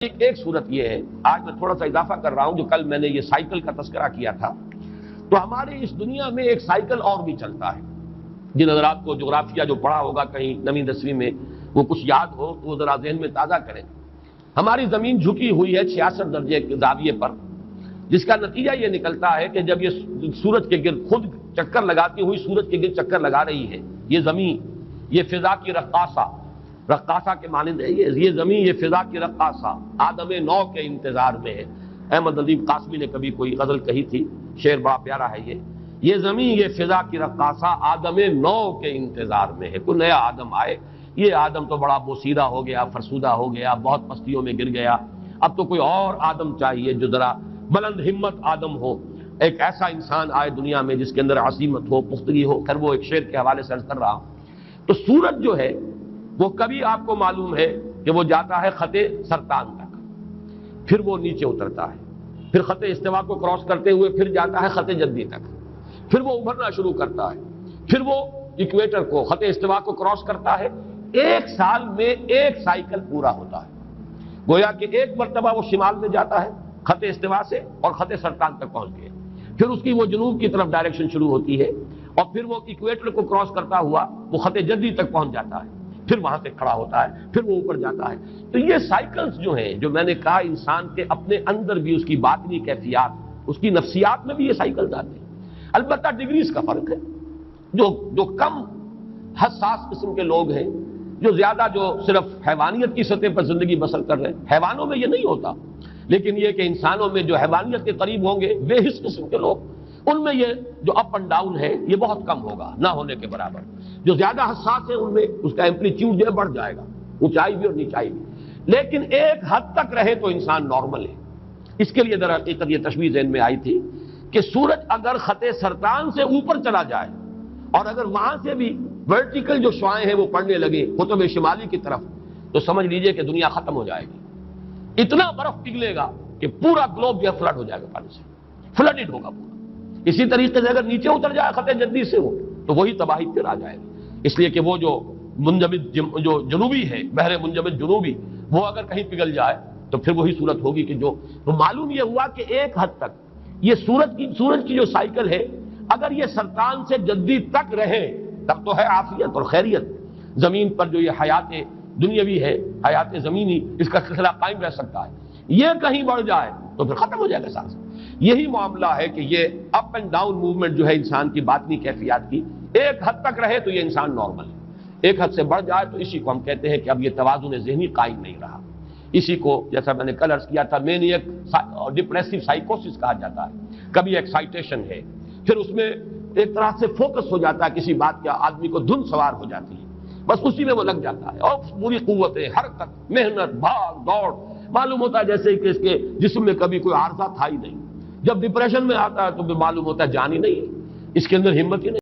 ایک صورت یہ ہے، آج میں تھوڑا سا اضافہ کر رہا ہوں، جو کل میں نے یہ سائیکل کا تذکرہ کیا تھا، تو ہمارے اس دنیا میں ایک سائیکل اور بھی چلتا ہے۔ جن حضرات کو جغرافیہ جو پڑھا ہوگا کہیں 9ویں 10ویں میں، وہ کچھ یاد ہو تو وہ ذرا ذہن میں تازہ کریں۔ ہماری زمین جھکی ہوئی ہے 66 درجے کے زاویے پر، جس کا نتیجہ یہ نکلتا ہے کہ جب یہ سورج کے گرد خود چکر لگاتی ہوئی سورج کے گرد چکر لگا رہی ہے، یہ زمین، یہ فضا کی رقاصہ کے مانند ہے، یہ زمین، یہ فضا کی رقاصہ آدم نو کے انتظار میں ہے۔ احمد ندیم قاسمی نے کبھی کوئی غزل کہی تھی، شعر بڑا پیارا ہے یہ زمین، یہ فضا کی رقاصہ آدم نو کے انتظار میں ہے، کوئی نیا آدم آئے۔ یہ آدم تو بڑا بوسیدہ ہو گیا، فرسودہ ہو گیا، بہت پستیوں میں گر گیا، اب تو کوئی اور آدم چاہیے جو ذرا بلند ہمت آدم ہو، ایک ایسا انسان آئے دنیا میں جس کے اندر عظیمت ہو، پختگی ہو۔ پھر وہ ایک شعر کے حوالے سے عرض کر رہا ہوں۔ تو سورج جو ہے وہ کبھی آپ کو معلوم ہے کہ وہ جاتا ہے خط سرطان تک، پھر وہ نیچے اترتا ہے، پھر خط استوا کو کراس کرتے ہوئے پھر جاتا ہے خط جدی تک، پھر وہ ابھرنا شروع کرتا ہے، پھر وہ ایکویٹر کو، خط استوا کو کراس کرتا ہے۔ ایک سال میں ایک سائیکل پورا ہوتا ہے، گویا کہ ایک مرتبہ وہ شمال میں جاتا ہے خط استوا سے اور خط سرطان تک پہنچ گیا، پھر اس کی وہ جنوب کی طرف ڈائریکشن شروع ہوتی ہے، اور پھر وہ ایکویٹر کو کراس کرتا ہوا وہ خط جدی تک پہنچ جاتا ہے، پھر وہاں سے کھڑا ہوتا ہے، پھر وہ اوپر جاتا ہے۔ تو یہ سائیکلز جو ہیں، جو میں نے کہا انسان کے اپنے اندر بھی اس کی باطنی کیفیات، اس کی نفسیات میں بھی یہ سائیکلز آتے ہیں۔ البتہ ڈگریز کا فرق ہے، جو کم حساس قسم کے لوگ ہیں، جو زیادہ جو صرف حیوانیت کی سطح پر زندگی بسر کر رہے ہیں، حیوانوں میں یہ نہیں ہوتا، لیکن یہ کہ انسانوں میں جو حیوانیت کے قریب ہوں گے بے حس قسم کے لوگ، ان میں یہ جو اپ اینڈ ڈاؤن ہے یہ بہت کم ہوگا، نہ ہونے کے برابر۔ جو زیادہ حساس ہے ان میں اس کا ایمپلیٹیوڈ جو ہے بڑھ جائے گا، اونچائی بھی اور نیچائی بھی، لیکن ایک حد تک رہے تو انسان نارمل ہے۔ اس کے لیے در حقیقت یہ تشبیہ ذہن میں آئی تھی کہ سورج اگر خط سرطان سے اوپر چلا جائے اور اگر وہاں سے بھی ورٹیکل جو شعاعیں ہیں وہ پڑنے لگے قطب شمالی کی طرف، تو سمجھ لیجئے کہ دنیا ختم ہو جائے گی۔ اتنا برف پگھلے گا کہ پورا گلوب جو فلڈ ہو جائے گا، پانی سے فلڈڈ ہوگا پورا۔ اسی طریقے سے اگر نیچے اتر جائے خط جدی سے وہ، تو وہی تباہی پھر آ جائے گی۔ اس لیے کہ وہ جو منجمد جو جنوبی ہے، بحر منجمد جنوبی، وہ اگر کہیں پگھل جائے تو پھر وہی صورت ہوگی کہ جو تو معلوم یہ ہوا کہ ایک حد تک یہ سورج کی جو سائیکل ہے، اگر یہ سرطان سے جدی تک رہے تب تو ہے عافیت اور خیریت۔ زمین پر جو یہ حیات دنیاوی ہے، حیات زمینی، اس کا سلسلہ قائم رہ سکتا ہے۔ یہ کہیں بڑھ جائے تو پھر ختم ہو جائے گا سانس۔ یہی معاملہ ہے کہ یہ اپ اینڈ ڈاؤن موومنٹ جو ہے انسان کی باطنی کیفیات کی، ایک حد تک رہے تو یہ انسان نارمل ہے، ایک حد سے بڑھ جائے تو اسی کو ہم کہتے ہیں کہ اب یہ توازن ذہنی قائم نہیں رہا۔ اسی کو جیسا میں نے کل عرض کیا تھا، مینیک اور ڈپریسو سائیکوسس کہا جاتا ہے۔ کبھی ایکسائٹیشن ہے، پھر اس میں ایک طرح سے فوکس ہو جاتا ہے کسی بات کا، آدمی کو دھن سوار ہو جاتی ہے، بس اسی میں وہ لگ جاتا ہے، اور پوری قوتیں، حرکت، محنت، بھاگ دوڑ، معلوم ہوتا ہے جیسے کہ اس کے جسم میں کبھی کوئی عارضہ تھا ہی نہیں۔ جب ڈپریشن میں آتا ہے تو معلوم ہوتا ہے جان ہی نہیں ہے، اس کے اندر ہمت ہی نہیں۔